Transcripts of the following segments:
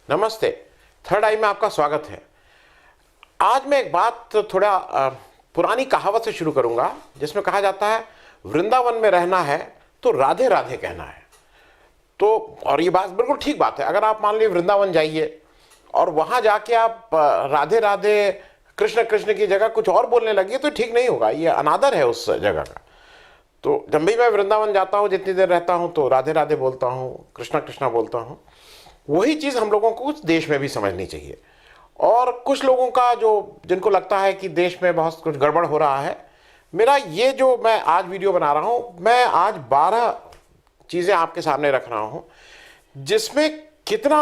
नमस्ते। थर्ड आई में आपका स्वागत है। आज मैं एक बात थोड़ा पुरानी कहावत से शुरू करूंगा, जिसमें कहा जाता है वृंदावन में रहना है तो राधे राधे कहना है। तो और ये बात बिल्कुल ठीक बात है। अगर आप मान लीजिए वृंदावन जाइए और वहां जाके आप राधे राधे कृष्ण कृष्ण की जगह कुछ और बोलने लगिए तो ठीक नहीं होगा, ये अनादर है उस जगह का। तो जब भी मैं वृंदावन जाता हूँ, जितनी देर रहता हूँ, तो राधे राधे बोलता हूँ, कृष्णा कृष्णा बोलता हूँ। वही चीज़ हम लोगों को कुछ देश में भी समझनी चाहिए। और कुछ लोगों का जिनको लगता है कि देश में बहुत कुछ गड़बड़ हो रहा है, मेरा ये जो मैं आज वीडियो बना रहा हूँ, मैं आज 12 चीज़ें आपके सामने रख रहा हूँ जिसमें कितना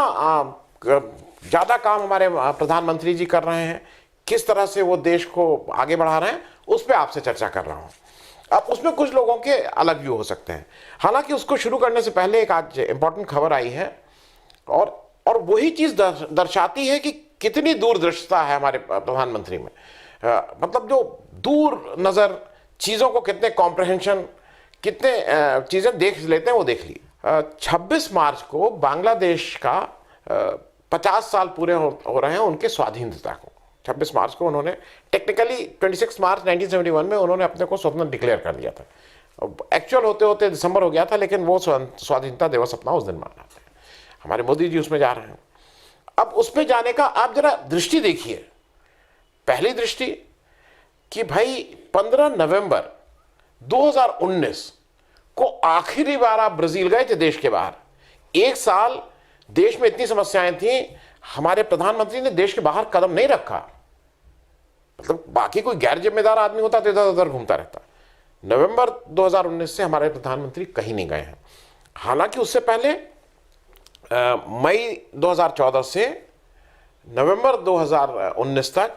ज़्यादा काम हमारे प्रधानमंत्री जी कर रहे हैं, किस तरह से वो देश को आगे बढ़ा रहे हैं, उस पर आपसे चर्चा कर रहा हूँ। अब उसमें कुछ लोगों के अलग व्यू हो सकते हैं। हालांकि उसको शुरू करने से पहले एक आज इंपॉर्टेंट खबर आई है और वही चीज़ दर्शाती है कि कितनी दूरदृष्टता है हमारे प्रधानमंत्री में। मतलब जो दूर नज़र चीज़ों को, कितने कॉम्प्रहेंशन, कितने चीज़ें देख लेते हैं, वो देख ली। 26 मार्च को बांग्लादेश का 50 साल पूरे हो रहे हैं उनके स्वाधीनता को। 26 मार्च को उन्होंने टेक्निकली 26 मार्च 1971 में उन्होंने अपने को स्वतंत्र डिक्लेयर कर दिया था। एक्चुअल होते होते दिसंबर हो गया था, लेकिन वो स्वाधीनता दिवस अपना उस दिन मनाते हैं। हमारे मोदी जी उसमें जा रहे हैं। अब उसमें जाने का आप जरा दृष्टि देखिए। पहली दृष्टि कि भाई 15 नवंबर 2019 को आखिरी बार आप ब्राजील गए थे देश के बाहर। एक साल देश में इतनी समस्याएं थी, हमारे प्रधानमंत्री ने देश के बाहर कदम नहीं रखा। मतलब बाकी कोई गैर जिम्मेदार आदमी होता तो इधर उधर घूमता रहता। नवंबर 2019 से हमारे प्रधानमंत्री कहीं नहीं गए हैं। हालांकि उससे पहले मई 2014 से नवंबर 2019 तक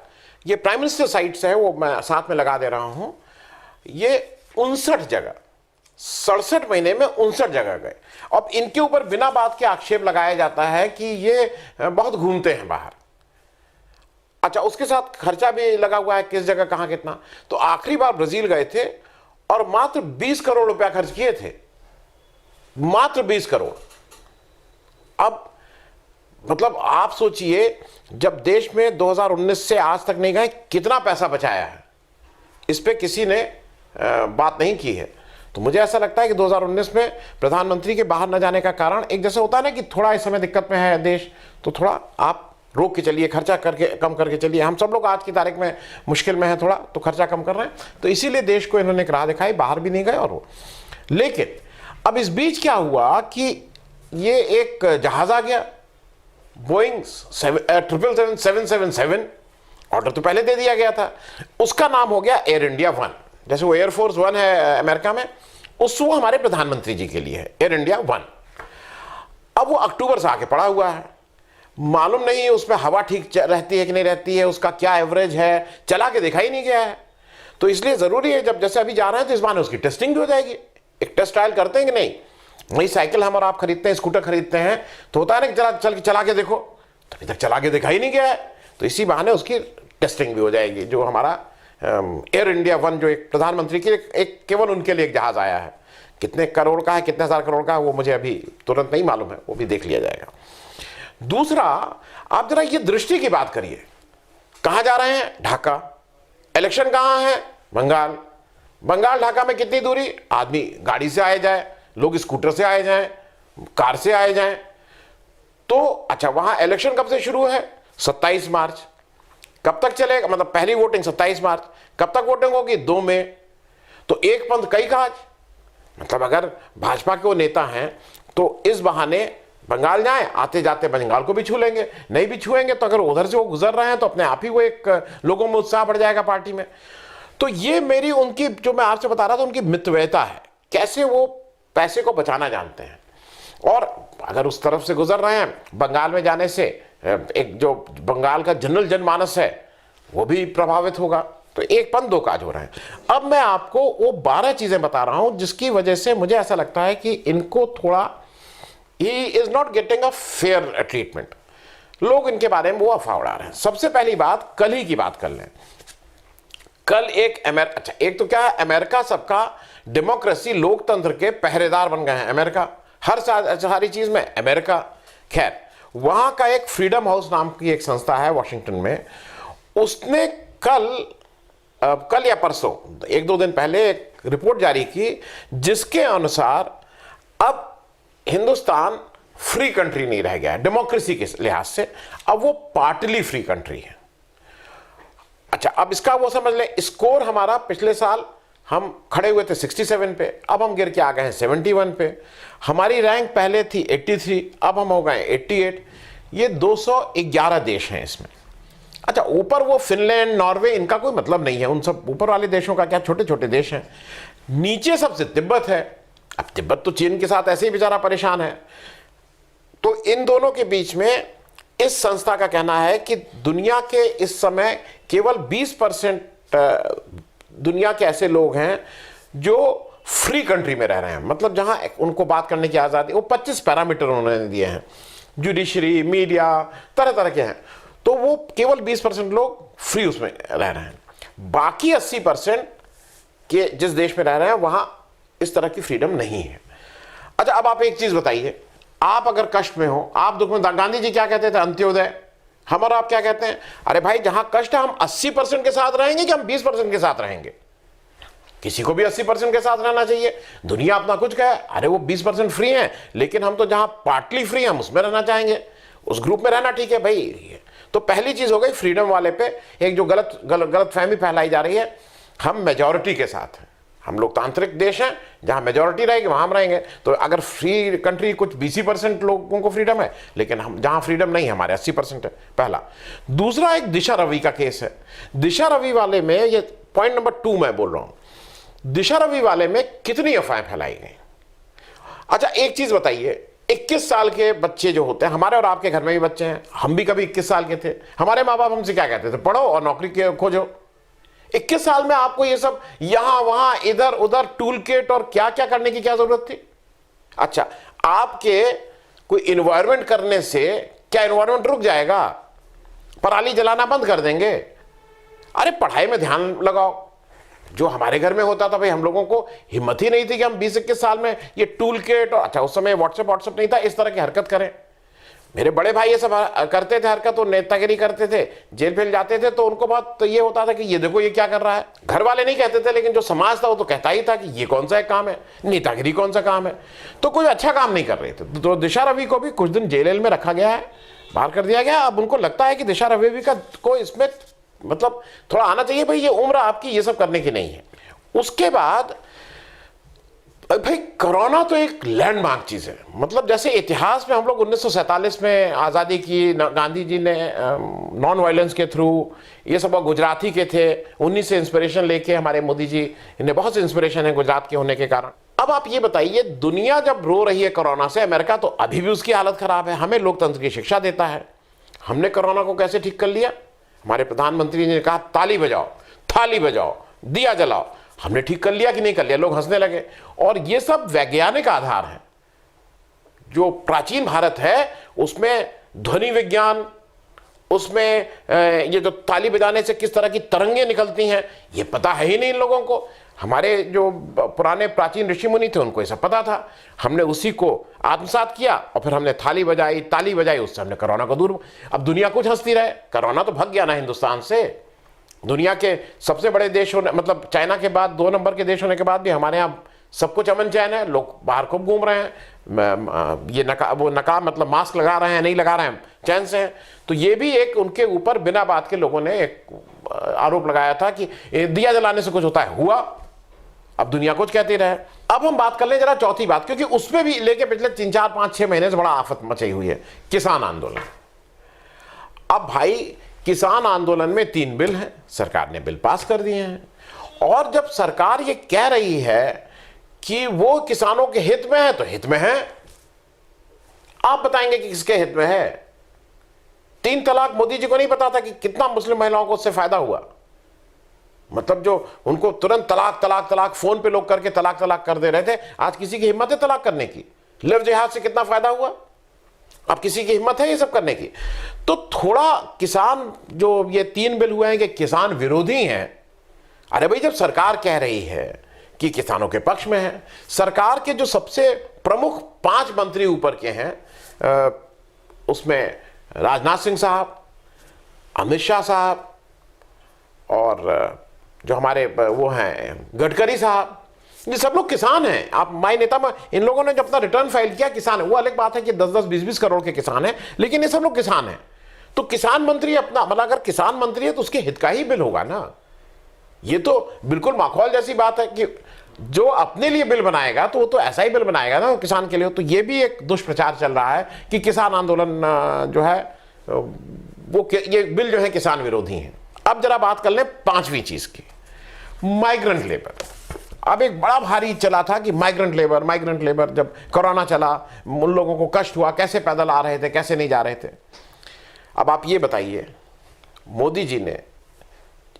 ये प्राइम मिनिस्टर साइट्स है, वो मैं साथ में लगा दे रहा हूं। ये 59 जगह, 67 महीने में 59 जगह गए। अब इनके ऊपर बिना बात के आक्षेप लगाया जाता है कि ये बहुत घूमते हैं बाहर। अच्छा, उसके साथ खर्चा भी लगा हुआ है, किस जगह कहां कितना। तो आखिरी बार ब्राजील गए थे और मात्र 20 करोड़ रुपया खर्च किए थे, मात्र 20 करोड़। अब मतलब आप सोचिए, जब देश में 2019 से आज तक नहीं गए, कितना पैसा बचाया है, इस पे किसी ने बात नहीं की है। तो मुझे ऐसा लगता है कि 2019 में प्रधानमंत्री के बाहर न जाने का कारण, एक जैसे होता है ना कि थोड़ा इस समय दिक्कत में है देश, तो थोड़ा आप रोक के चलिए, खर्चा करके कम करके चलिए। हम सब लोग आज की तारीख में मुश्किल में है थोड़ा, तो खर्चा कम कर रहे हैं। तो इसीलिए देश को इन्होंने एक राह दिखाई, बाहर भी नहीं गए और वो। लेकिन अब इस बीच क्या हुआ कि ये एक जहाज आ गया, बोइंग 777-777। ऑर्डर तो पहले दे दिया गया था, उसका नाम हो गया एयर इंडिया 1। जैसे वो एयरफोर्स 1 है अमेरिका में, वो हमारे प्रधानमंत्री जी के लिए है एयर इंडिया 1। अब वो अक्टूबर से आके पड़ा हुआ है, मालूम नहीं उसमें हवा ठीक रहती है कि नहीं रहती है, उसका क्या एवरेज है, चला के देखा ही नहीं गया है। तो इसलिए जरूरी है, जब जैसे अभी जा रहे हैं तो इस बार उसकी टेस्टिंग भी हो जाएगी। एक टेस्ट ट्रायल करते हैं कि नहीं, वही साइकिल हम और आप खरीदते हैं, स्कूटर खरीदते हैं, तो होता है ना कि चला के देखो, तो अभी तक चला के देखा ही नहीं गया है। तो इसी बहाने उसकी टेस्टिंग भी हो जाएगी। जो हमारा एयर इंडिया 1, जो एक प्रधानमंत्री की एक केवल उनके लिए एक जहाज आया है, कितने करोड़ का है, कितने हजार करोड़ का है, वो मुझे अभी तुरंत नहीं मालूम है, वो भी देख लिया जाएगा। दूसरा, आप जरा ये दृष्टि की बात करिए। कहां जा रहे हैं? ढाका। इलेक्शन कहां है? बंगाल। बंगाल ढाका में कितनी दूरी? आदमी गाड़ी से आए जाए, लोग स्कूटर से आए जाएं, कार से आए जाएं। तो अच्छा, वहां इलेक्शन कब से शुरू है? 27 मार्च। कब तक चलेगा? मतलब पहली वोटिंग 27 मार्च, कब तक वोटिंग होगी? 2 मई। तो एक पंथ कई काज। मतलब अगर भाजपा के वो नेता हैं तो इस बहाने बंगाल जाएं, आते जाते बंगाल को भी छू लेंगे। नहीं भी छुएंगे तो अगर उधर से वो गुजर रहे हैं तो अपने आप ही वो एक लोगों में उत्साह बढ़ जाएगा पार्टी में। तो ये मेरी उनकी, जो मैं आपसे बता रहा था, उनकी मितव्ययता है, कैसे वो पैसे को बचाना जानते हैं। और अगर उस तरफ से गुजर रहे हैं, बंगाल में जाने से एक जो बंगाल का जनरल जनमानस है वो भी प्रभावित होगा। तो एक पंथ दो काज हो रहे हैं। अब मैं आपको वो 12 चीजें बता रहा हूं जिसकी वजह से मुझे ऐसा लगता है कि इनको थोड़ा, he is not getting a fair treatment. लोग इनके बारे में वो अफवाह उड़ा रहे हैं। सबसे पहली बात, कल ही की बात कर लें। कल एक अच्छा, एक तो क्या है, अमेरिका सबका डेमोक्रेसी, लोकतंत्र के पहरेदार बन गए हैं। अमेरिका हर सारी चीज में अमेरिका। खैर, वहां का एक फ्रीडम हाउस नाम की एक संस्था है वॉशिंगटन में, उसने कल या परसों, एक दो दिन पहले एक रिपोर्ट जारी की जिसके अनुसार अब हिंदुस्तान फ्री कंट्री नहीं रह गया है डेमोक्रेसी के लिहाज से, अब वो पार्टली फ्री कंट्री है। अच्छा, अब इसका वो समझ लें, स्कोर हमारा पिछले साल हम खड़े हुए थे 67 पे, अब हम गिर के आ गए हैं 71 पे। हमारी रैंक पहले थी 83, अब हम हो गए 88। ये 211 देश हैं इसमें। अच्छा, ऊपर वो फिनलैंड, नॉर्वे, इनका कोई मतलब नहीं है, उन सब ऊपर वाले देशों का क्या, छोटे छोटे देश हैं। नीचे सबसे तिब्बत है। अब तिब्बत तो चीन के साथ ऐसे ही बेचारा परेशान है। तो इन दोनों के बीच में इस संस्था का कहना है कि दुनिया के इस समय केवल 20% दुनिया के ऐसे लोग हैं जो फ्री कंट्री में रह रहे हैं, मतलब जहां उनको बात करने की आज़ादी, वो 25 पैरामीटर उन्होंने दिए हैं, जुडिशरी, मीडिया, तरह तरह के हैं, तो वो केवल 20% लोग फ्री उसमें रह रहे हैं। बाकी 80% के जिस देश में रह रहे हैं वहां इस तरह की फ्रीडम नहीं है। अच्छा, अब आप एक चीज बताइए, आप अगर कष्ट में हो, आप दुख में, गांधी जी क्या कहते थे, अंत्योदय। हम और आप क्या कहते हैं, अरे भाई जहां कष्ट है हम 80% के साथ रहेंगे कि हम 20% के साथ रहेंगे। किसी को भी 80% के साथ रहना चाहिए। दुनिया अपना कुछ कहे, अरे वो 20% फ्री हैं, लेकिन हम तो जहां पार्टली फ्री हैं हम उसमें रहना चाहेंगे, उस ग्रुप में रहना ठीक है भाई। तो पहली चीज हो गई फ्रीडम वाले पे एक जो गलत फहमी फैलाई जा रही है, हम मेजॉरिटी के साथ हैं, हम लोकतांत्रिक देश हैं, जहां मेजॉरिटी रहेगी वहां हम रहेंगे। तो अगर फ्री कंट्री कुछ 20% लोगों को फ्रीडम है, लेकिन हम जहां फ्रीडम नहीं है हमारे 80% है, पहला। दूसरा एक दिशा रवि का केस है। दिशा रवि वाले में, ये पॉइंट नंबर 2 मैं बोल रहा हूं, दिशा रवि वाले में कितनी अफवाहें फैलाई गई। अच्छा, एक चीज बताइए, 21 साल के बच्चे जो होते हैं, हमारे और आपके घर में भी बच्चे हैं, हम भी कभी 21 साल के थे, हमारे माँ बाप हमसे क्या कहते थे, पढ़ो और नौकरी खोजो। 21 साल में आपको ये सब यहां वहां इधर उधर टूल किट और क्या क्या करने की क्या जरूरत थी। अच्छा, आपके कोई इन्वायरमेंट करने से क्या इन्वायरमेंट रुक जाएगा, पराली जलाना बंद कर देंगे? अरे पढ़ाई में ध्यान लगाओ। जो हमारे घर में होता था भाई, हम लोगों को हिम्मत ही नहीं थी कि हम 20-21 साल में ये टूल किट, और अच्छा उस समय व्हाट्सएप नहीं था, इस तरह की हरकत करें। मेरे बड़े भाई ये सब करते थे हरकत, वो नेतागिरी करते थे, जेल फेल जाते थे, तो उनको बहुत तो ये होता था कि ये देखो ये क्या कर रहा है। घर वाले नहीं कहते थे, लेकिन जो समाज था वो तो कहता ही था कि ये कौन सा एक काम है, नेतागिरी कौन सा काम है। तो कोई अच्छा काम नहीं कर रहे थे। तो दिशा रवि को भी कुछ दिन जेल में रखा गया है, बाहर कर दिया गया। अब उनको लगता है कि दिशा रवि का को इसमें मतलब थोड़ा आना चाहिए, भाई ये उम्र आपकी ये सब करने की नहीं है। उसके बाद भाई कोरोना तो एक लैंडमार्क चीज है, मतलब जैसे इतिहास में हम लोग 1947 में आज़ादी की, गांधी जी ने नॉन वायलेंस के थ्रू, ये सब गुजराती के थे, उन्हीं से इंस्पिरेशन लेके हमारे मोदी जी, इन्हें बहुत से इंस्पिरेशन है गुजरात के होने के कारण। अब आप ये बताइए, दुनिया जब रो रही है कोरोना से, अमेरिका तो अभी भी उसकी हालत खराब है, हमें लोकतंत्र की शिक्षा देता है। हमने कोरोना को कैसे ठीक कर लिया? हमारे प्रधानमंत्री ने कहा ताली बजाओ, थाली बजाओ, दिया जलाओ। हमने ठीक कर लिया कि नहीं कर लिया? लोग हंसने लगे। और ये सब वैज्ञानिक आधार है। जो प्राचीन भारत है उसमें ध्वनि विज्ञान, उसमें ये जो ताली बजाने से किस तरह की तरंगें निकलती हैं, ये पता है ही नहीं इन लोगों को। हमारे जो पुराने प्राचीन ऋषि मुनि थे उनको ये सब पता था। हमने उसी को आत्मसात किया और फिर हमने थाली बजाई, ताली बजाई, उससे हमने कोरोना को दूर। अब दुनिया कुछ हंसती रहे, कोरोना तो भाग गया ना हिंदुस्तान से। दुनिया के सबसे बड़े देश होने, मतलब चाइना के बाद 2 नंबर के देश होने के बाद भी हमारे यहाँ सब कुछ अमन चैन है। लोग बाहर खूब घूम रहे हैं, ये नकाब मतलब मास्क लगा रहे हैं, नहीं लगा रहे हैं, चैन से हैं। तो ये भी एक उनके ऊपर बिना बात के लोगों ने एक आरोप लगाया था कि दिया जलाने से कुछ होता है, हुआ। अब दुनिया कुछ कहती रहे। अब हम बात कर लें जरा चौथी बात, क्योंकि उसमें भी लेके पिछले 3, 4, 5, 6 महीने से बड़ा आफत मची हुई है, किसान आंदोलन। अब भाई किसान आंदोलन में 3 बिल हैं, सरकार ने बिल पास कर दिए हैं। और जब सरकार ये कह रही है कि वो किसानों के हित में है, तो हित में है। आप बताएंगे कि किसके हित में है? 3 तलाक मोदी जी को नहीं पता था कि कितना मुस्लिम महिलाओं को उससे फायदा हुआ। मतलब जो उनको तुरंत तलाक तलाक तलाक फोन पे लोग करके तलाक तलाक कर दे रहे थे, आज किसी की हिम्मत है तलाक करने की? लिव जिहाद से कितना फायदा हुआ? अब किसी की हिम्मत है ये सब करने की? तो थोड़ा किसान, जो ये 3 बिल हुए हैं कि किसान विरोधी हैं। अरे भाई, जब सरकार कह रही है कि किसानों के पक्ष में है, सरकार के जो सबसे प्रमुख 5 मंत्री ऊपर के हैं, उसमें राजनाथ सिंह साहब, अमित शाह साहब और जो हमारे वो हैं गडकरी साहब, ये सब लोग किसान हैं। आप माय नेता में इन लोगों ने जब अपना रिटर्न फाइल किया, किसान है, वो अलग बात है कि 10-10, 20-20 करोड़ के किसान हैं, लेकिन ये सब लोग किसान हैं। तो किसान मंत्री अपना, मतलब अगर किसान मंत्री है तो उसके हित का ही बिल होगा ना। ये तो बिल्कुल माखौल जैसी बात है कि जो अपने लिए बिल बनाएगा तो वो तो ऐसा ही बिल बनाएगा ना किसान के लिए। तो ये भी एक दुष्प्रचार चल रहा है कि किसान आंदोलन जो है वो ये बिल जो है किसान विरोधी है। अब जरा बात कर लें 5वीं चीज की, माइग्रेंट लेबर। अब एक बड़ा भारी चला था कि माइग्रेंट लेबर, जब कोरोना चला उन लोगों को कष्ट हुआ, कैसे पैदल आ रहे थे, कैसे नहीं जा रहे थे। अब आप ये बताइए, मोदी जी ने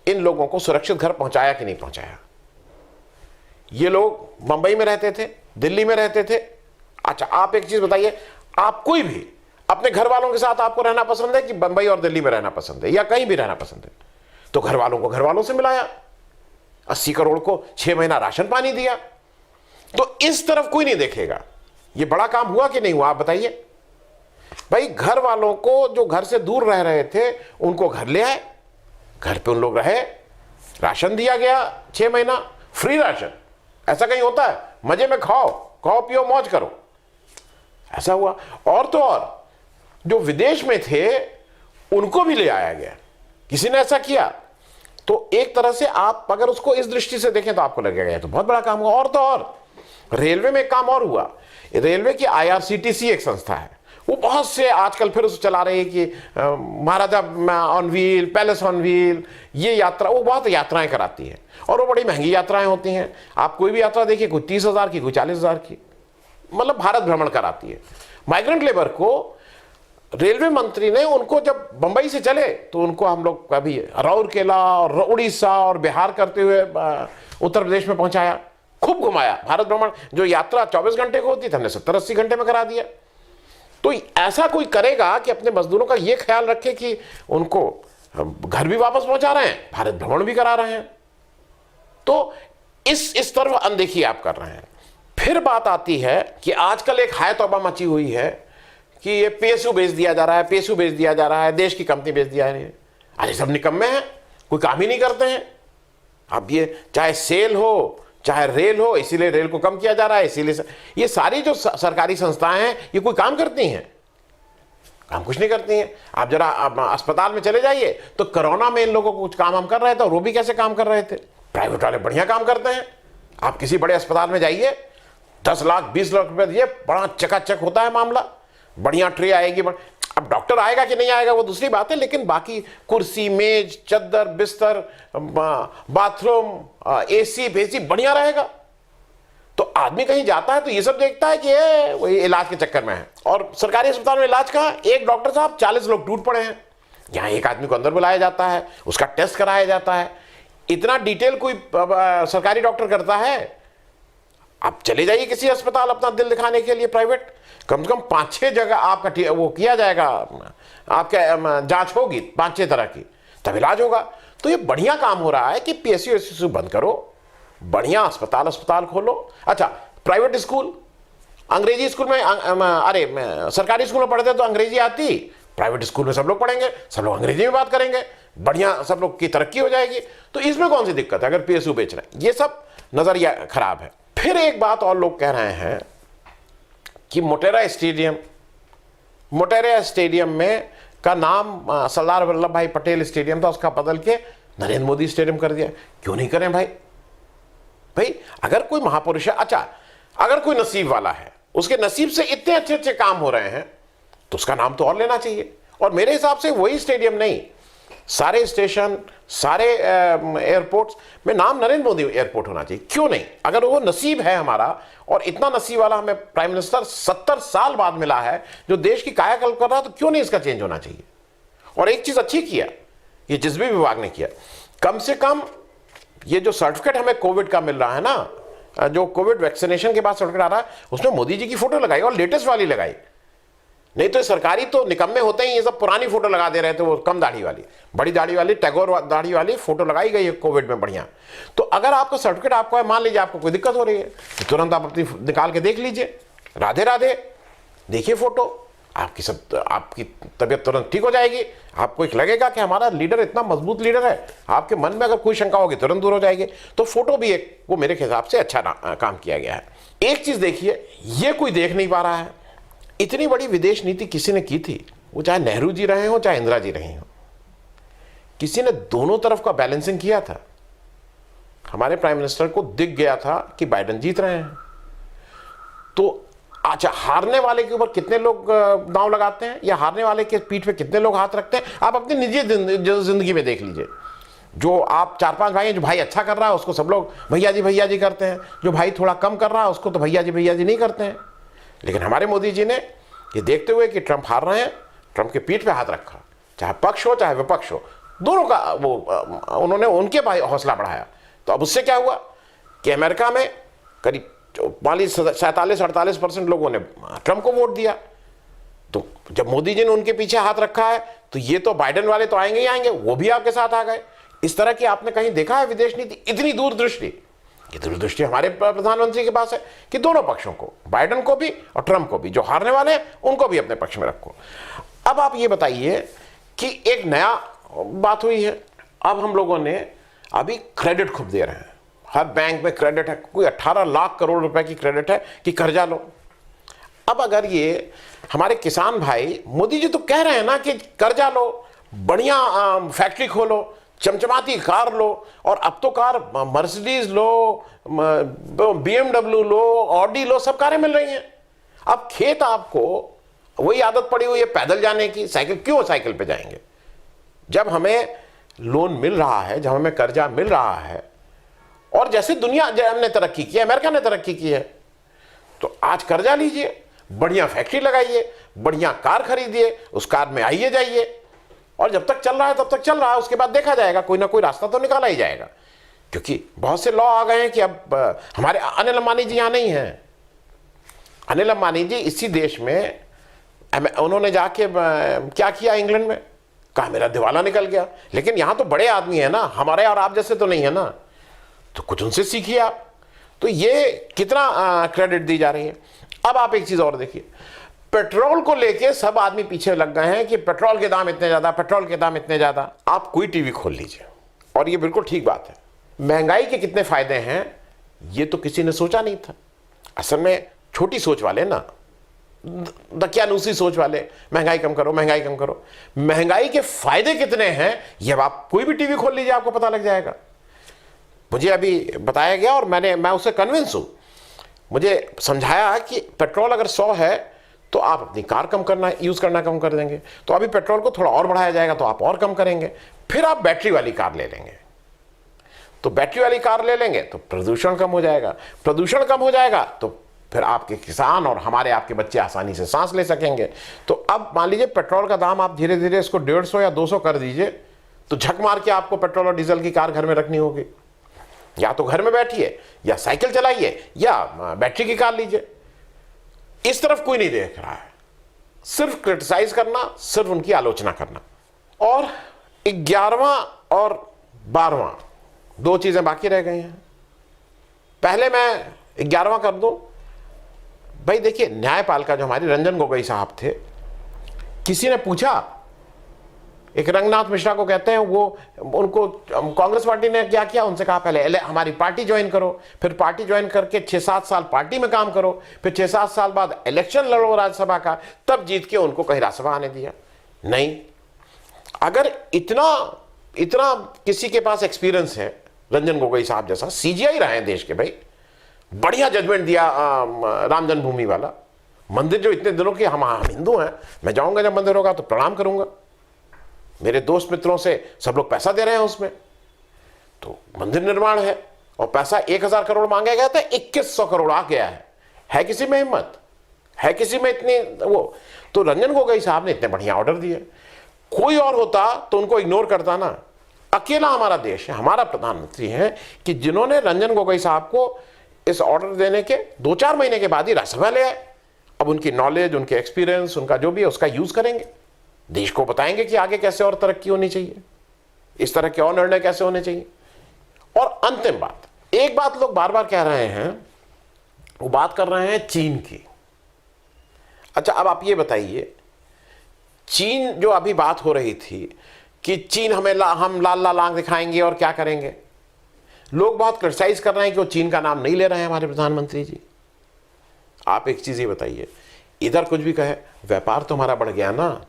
इन लोगों को सुरक्षित घर पहुंचाया कि नहीं पहुंचाया? ये लोग मुंबई में रहते थे, दिल्ली में रहते थे। अच्छा, आप एक चीज बताइए, आप कोई भी अपने घर वालों के साथ आपको रहना पसंद है कि मुंबई और दिल्ली में रहना पसंद है, या कहीं भी रहना पसंद है? तो घर वालों को घर वालों से मिलाया, 80 करोड़ को 6 महीना राशन पानी दिया। तो इस तरफ कोई नहीं देखेगा। ये बड़ा काम हुआ कि नहीं हुआ, आप बताइए भाई। घर वालों को जो घर से दूर रह रहे थे उनको घर ले आए, घर पे उन लोग रहे, राशन दिया गया 6 महीना, फ्री राशन। ऐसा कहीं होता है? मजे में खाओ पियो मौज करो, ऐसा हुआ। और तो और जो विदेश में थे उनको भी ले आया गया, किसी ने ऐसा किया। तो एक तरह से आप अगर उसको इस दृष्टि से देखें तो आपको लगेगा तो बहुत बड़ा काम हुआ। और तो और रेलवे में एक काम और हुआ। रेलवे की IRCTC एक संस्था है, वो बहुत से आजकल फिर उसे चला रही है कि Maharaja on wheel, palace on wheel, ये यात्रा, वो बहुत यात्राएं कराती है और वो बड़ी महंगी यात्राएं होती हैं। आप कोई भी यात्रा देखिए, कोई 30,000 की, कोई 40,000 की, मतलब भारत भ्रमण कराती है। माइग्रेंट लेबर को रेलवे मंत्री ने, उनको जब बंबई से चले तो उनको हम लोग कभी राउरकेला और उड़ीसा और बिहार करते हुए उत्तर प्रदेश में पहुंचाया, खूब घुमाया। भारत भ्रमण जो यात्रा 24 घंटे को होती थी, हमने 70-80 घंटे में करा दिया। तो ऐसा कोई करेगा कि अपने मजदूरों का ये ख्याल रखे कि उनको घर भी वापस पहुंचा रहे हैं, भारत भ्रमण भी करा रहे हैं। तो इस तरफ अनदेखी आप कर रहे हैं। फिर बात आती है कि आजकल एक हाय तौबा मची हुई है कि ये PSU बेच दिया जा रहा है, PSU बेच दिया जा रहा है, देश की कंपनी बेच दिया है। अरे सब निकम्मे हैं, कोई काम ही नहीं करते हैं। अब ये चाहे सेल हो चाहे रेल हो, इसीलिए रेल को कम किया जा रहा है, इसीलिए ये सारी जो सरकारी संस्थाएं हैं ये कोई काम करती हैं? काम कुछ नहीं करती हैं। आप जरा अस्पताल में चले जाइए तो कोरोना में इन लोगों को कुछ काम हम कर रहे थे और वो भी कैसे काम कर रहे थे। प्राइवेट वाले बढ़िया काम करते हैं। आप किसी बड़े अस्पताल में जाइए, 10 लाख 20 लाख रुपए दिए, बड़ा चकाचक होता है मामला, बढ़िया ट्रे आएगी। अब डॉक्टर आएगा कि नहीं आएगा वो दूसरी बात है, लेकिन बाकी कुर्सी, मेज, चद्दर, बिस्तर, बाथरूम, AC बेसी बढ़िया रहेगा। तो आदमी कहीं जाता है तो ये सब देखता है कि ये वही इलाज के चक्कर में है। और सरकारी अस्पताल में इलाज का एक डॉक्टर साहब 40 लोग टूट पड़े हैं। यहाँ एक आदमी को अंदर बुलाया जाता है, उसका टेस्ट कराया जाता है। इतना डिटेल कोई सरकारी डॉक्टर करता है? आप चले जाइए किसी अस्पताल अपना दिल दिखाने के लिए प्राइवेट, कम से कम 5-6 जगह आपका वो किया जाएगा, आपका जांच होगी 5-6 तरह की, तब इलाज होगा। तो ये बढ़िया काम हो रहा है कि PSU बंद करो, बढ़िया अस्पताल खोलो। अच्छा, प्राइवेट स्कूल, अंग्रेजी स्कूल में अरे सरकारी स्कूल में पढ़ते तो अंग्रेजी आती, प्राइवेट स्कूल में सब लोग पढ़ेंगे, सब लोग अंग्रेजी में बात करेंगे, बढ़िया सब लोग की तरक्की हो जाएगी। तो इसमें कौन सी दिक्कत है अगर PSU बेच रहे हैं? ये सब नजरिया खराब है। फिर एक बात और लोग कह रहे हैं कि मोटेरा स्टेडियम में का नाम सरदार वल्लभ भाई पटेल स्टेडियम था, उसका बदल के नरेंद्र मोदी स्टेडियम कर दिया। क्यों नहीं करें भाई अगर कोई महापुरुष है, अच्छा अगर कोई नसीब वाला है, उसके नसीब से इतने अच्छे अच्छे काम हो रहे हैं तो उसका नाम तो और लेना चाहिए। और मेरे हिसाब से वही स्टेडियम नहीं, सारे स्टेशन, सारे एयरपोर्ट्स में नाम नरेंद्र मोदी एयरपोर्ट होना चाहिए। क्यों नहीं? अगर वो नसीब है हमारा, और इतना नसीब वाला हमें प्राइम मिनिस्टर 70 साल बाद मिला है जो देश की कायाकल्प कर रहा है, तो क्यों नहीं इसका चेंज होना चाहिए? और एक चीज अच्छी किया ये जिस भी विभाग ने किया, कम से कम ये जो सर्टिफिकेट हमें कोविड का मिल रहा है ना, जो कोविड वैक्सीनेशन के बाद सर्टिफिकेट आ रहा है, उसमें मोदी जी की फोटो लगाई और लेटेस्ट वाली लगाई। नहीं तो सरकारी तो निकम्मे होते ही ये सब पुरानी फोटो लगा दे रहे थे, वो कम दाढ़ी वाली, बड़ी दाढ़ी वाली, टैगोर दाढ़ी वाली फोटो लगाई गई है कोविड में बढ़िया। तो अगर आपका सर्टिफिकेट आपको है, मान लीजिए आपको कोई दिक्कत हो रही है, तो तुरंत आप अपनी निकाल के देख लीजिए, राधे राधे, देखिए फोटो, आपकी तबीयत तुरंत ठीक हो जाएगी। आपको एक लगेगा कि हमारा लीडर इतना मजबूत लीडर है, आपके मन में अगर कोई शंका होगी तुरंत दूर हो जाएगी। तो फोटो भी एक वो मेरे हिसाब से अच्छा काम किया गया है। एक चीज देखिए, ये कोई देख नहीं पा रहा है, इतनी बड़ी विदेश नीति किसी ने की थी, वो चाहे नेहरू जी रहे हो चाहे इंदिरा जी रही हो, किसी ने दोनों तरफ का बैलेंसिंग किया था। हमारे प्राइम मिनिस्टर को दिख गया था कि बाइडेन जीत रहे हैं, तो अच्छा हारने वाले के ऊपर कितने लोग दांव लगाते हैं या हारने वाले के पीठ पे कितने लोग हाथ रखते हैं, आप अपनी निजी जिंदगी में देख लीजिए। जो आप 4-5 भाई हैं, जो भाई अच्छा कर रहा है उसको सब लोग भैया जी करते हैं, जो भाई थोड़ा कम कर रहा है उसको तो भैया जी नहीं करते हैं। लेकिन हमारे मोदी जी ने ये देखते हुए कि ट्रंप हार रहे हैं, ट्रंप के पीठ पे हाथ रखा, चाहे पक्ष हो चाहे विपक्ष हो, दोनों का वो उन्होंने उनके भाई हौसला बढ़ाया। तो अब उससे क्या हुआ कि अमेरिका में करीब 47-48% लोगों ने ट्रंप को वोट दिया। तो जब मोदी जी ने उनके पीछे हाथ रखा है तो ये तो बाइडेन वाले तो आएंगे ही आएंगे, वो भी आपके साथ आ गए। इस तरह की आपने कहीं देखा है विदेश नीति? इतनी दूरदृष्टि, ये दूरदृष्टि हमारे प्रधानमंत्री के पास है कि दोनों पक्षों को, बाइडेन को भी और ट्रंप को भी, जो हारने वाले हैं उनको भी अपने पक्ष में रखो। अब आप ये बताइए कि एक नया बात हुई है, अब हम लोगों ने अभी क्रेडिट खूब दे रहे हैं, हर बैंक में क्रेडिट है, कोई 18 लाख करोड़ रुपए की क्रेडिट है कि कर्जा लो। अब अगर ये हमारे किसान भाई, मोदी जी तो कह रहे हैं ना कि कर्जा लो, बढ़िया फैक्ट्री खोलो, चमचमाती कार लो, और अब तो कार मर्सिडीज लो, BMW लो, ऑडी लो, सब कारें मिल रही हैं। अब खेत आपको वही आदत पड़ी हुई है पैदल जाने की, साइकिल क्यों साइकिल पे जाएंगे? जब हमें लोन मिल रहा है, जब हमें कर्जा मिल रहा है, और जैसे दुनिया ने तरक्की की है, अमेरिका ने तरक्की की है, तो आज कर्जा लीजिए, बढ़िया फैक्ट्री लगाइए, बढ़िया कार खरीदिए, उस कार में आइए जाइए, और जब तक चल रहा है तब तक चल रहा है, उसके बाद देखा जाएगा, कोई ना कोई रास्ता तो निकाला ही जाएगा। क्योंकि बहुत से लॉ आ गए हैं कि अब हमारे अनिल अंबानी जी यहां नहीं है। अनिल अंबानी जी इसी देश में उन्होंने जाके क्या किया, इंग्लैंड में कहा मेरा दिवाला निकल गया, लेकिन यहां तो बड़े आदमी है ना, हमारे और आप जैसे तो नहीं है ना, तो कुछ उनसे सीखिए आप। तो ये कितना क्रेडिट दी जा रही है। अब आप एक चीज और देखिए, पेट्रोल को लेके सब आदमी पीछे लग गए हैं कि पेट्रोल के दाम इतने ज्यादा, पेट्रोल के दाम इतने ज्यादा। आप कोई टीवी खोल लीजिए और ये बिल्कुल ठीक बात है, महंगाई के कितने फायदे हैं ये तो किसी ने सोचा नहीं था। असल में छोटी सोच वाले ना, दकियानूसी सोच वाले, महंगाई कम करो, महंगाई कम करो। महंगाई के फायदे कितने हैं ये आप कोई भी टीवी खोल लीजिए, आपको पता लग जाएगा। मुझे अभी बताया गया और मैं उससे कन्विंस हूं। मुझे समझाया कि पेट्रोल अगर 100 है तो आप अपनी कार कम करना, यूज करना कम कर देंगे, तो अभी पेट्रोल को थोड़ा और बढ़ाया जाएगा तो आप और कम करेंगे, फिर आप बैटरी वाली कार ले लेंगे। तो बैटरी वाली कार ले लेंगे तो प्रदूषण कम हो जाएगा, प्रदूषण कम हो जाएगा तो फिर आपके किसान और हमारे आपके बच्चे आसानी से सांस ले सकेंगे। तो अब मान लीजिए पेट्रोल का दाम आप धीरे धीरे इसको 150 या 200 कर दीजिए, तो झक मार के आपको पेट्रोल और डीजल की कार घर में रखनी होगी। या तो घर में बैठिए या साइकिल चलाइए या बैटरी की कार लीजिए। इस तरफ कोई नहीं देख रहा है, सिर्फ क्रिटिसाइज करना, सिर्फ उनकी आलोचना करना। और 11वां और 12वां दो चीजें बाकी रह गई हैं। पहले मैं 11वां कर दूं। भाई देखिए, न्यायपालिका जो हमारी रंजन गोगोई साहब थे, किसी ने पूछा, एक रंगनाथ मिश्रा को कहते हैं, वो उनको कांग्रेस पार्टी ने क्या किया, उनसे कहा पहले हमारी पार्टी ज्वाइन करो, फिर पार्टी ज्वाइन करके 6-7 साल पार्टी में काम करो, फिर 6-7 साल बाद इलेक्शन लड़ो राज्यसभा का, तब जीत के उनको कहीं राज्यसभा आने दिया। नहीं, अगर इतना किसी के पास एक्सपीरियंस है, रंजन गोगोई साहब जैसा CGI रहे हैं देश के, भाई बढ़िया जजमेंट दिया राम जन्मभूमि वाला मंदिर, जो इतने दिनों के हम हिंदू हैं, मैं जाऊंगा जब मंदिर होगा तो प्रणाम करूंगा, मेरे दोस्त मित्रों से सब लोग पैसा दे रहे हैं उसमें, तो मंदिर निर्माण है और पैसा 1000 करोड़ मांगा गया था, 2100 करोड़ आ गया है किसी में हिम्मत, है किसी में इतनी वो? तो रंजन गोगोई साहब ने इतने बढ़िया ऑर्डर दिए। कोई और होता तो उनको इग्नोर करता ना। अकेला हमारा देश है, हमारा प्रधानमंत्री है कि जिन्होंने रंजन गोगोई साहब को इस ऑर्डर देने के 2-4 महीने के बाद ही राज्यसभा ले आए। अब उनकी नॉलेज, उनके एक्सपीरियंस, उनका जो भी है उसका यूज करेंगे, देश को बताएंगे कि आगे कैसे और तरक्की होनी चाहिए, इस तरह के और निर्णय कैसे होने चाहिए। और अंतिम बात, एक बात लोग बार बार कह रहे हैं, वो बात कर रहे हैं चीन की। अच्छा, अब आप ये बताइए चीन जो अभी बात हो रही थी कि चीन हम लाल लाल आंख दिखाएंगे और क्या करेंगे, लोग बहुत क्रिटिसाइज कर रहे हैं कि वो चीन का नाम नहीं ले रहे हैं हमारे प्रधानमंत्री जी। आप एक चीज ये बताइए, इधर कुछ भी कहे, व्यापार तो हमारा बढ़ गया ना,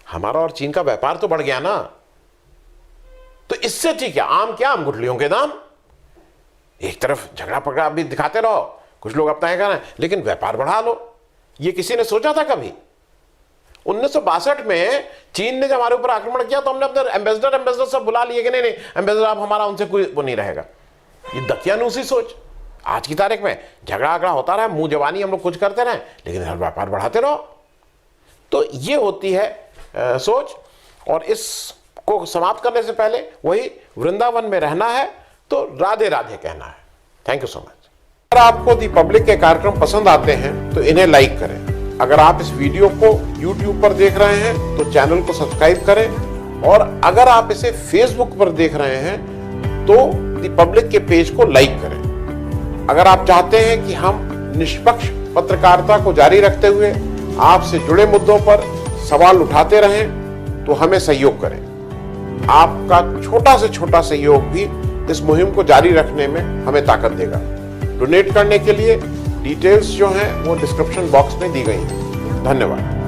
हमारा और चीन का व्यापार तो बढ़ गया ना, तो इससे ठीक है आम क्या, आम गुठलियों के दाम। एक तरफ झगड़ा पकड़ा भी दिखाते रहो, कुछ लोग अपना कह रहे हैं, लेकिन व्यापार बढ़ा लो। ये किसी ने सोचा था कभी? 1962 में चीन ने जब हमारे ऊपर आक्रमण किया तो हमने अपने एम्बेसडर सब बुला लिए कि नहीं नहीं एम्बेसडर आप हमारा उनसे कोई वो नहीं रहेगा। ये दकियानूसी सोच। आज की तारीख में झगड़ा आगड़ा होता रहा, मुंह जवानी हम लोग कुछ करते रहे, लेकिन हर व्यापार बढ़ाते रहो। तो ये होती है सोच। और इसको समाप्त करने से पहले वही, वृंदावन में रहना है तो राधे राधे कहना है। Thank you so much. अगर आपको दी पब्लिक के कार्यक्रम पसंद आते हैं तो इन्हें लाइक करें। अगर आप इस वीडियो को YouTube पर देख रहे हैं तो चैनल को सब्सक्राइब करें, और अगर आप इसे Facebook पर देख रहे हैं तो दी पब्लिक के पेज को लाइक करें। अगर आप चाहते हैं कि हम निष्पक्ष पत्रकारिता को जारी रखते हुए आपसे जुड़े मुद्दों पर सवाल उठाते रहें तो हमें सहयोग करें। आपका छोटा से छोटा सहयोग भी इस मुहिम को जारी रखने में हमें ताकत देगा। डोनेट करने के लिए डिटेल्स जो हैं वो डिस्क्रिप्शन बॉक्स में दी गई हैं। धन्यवाद।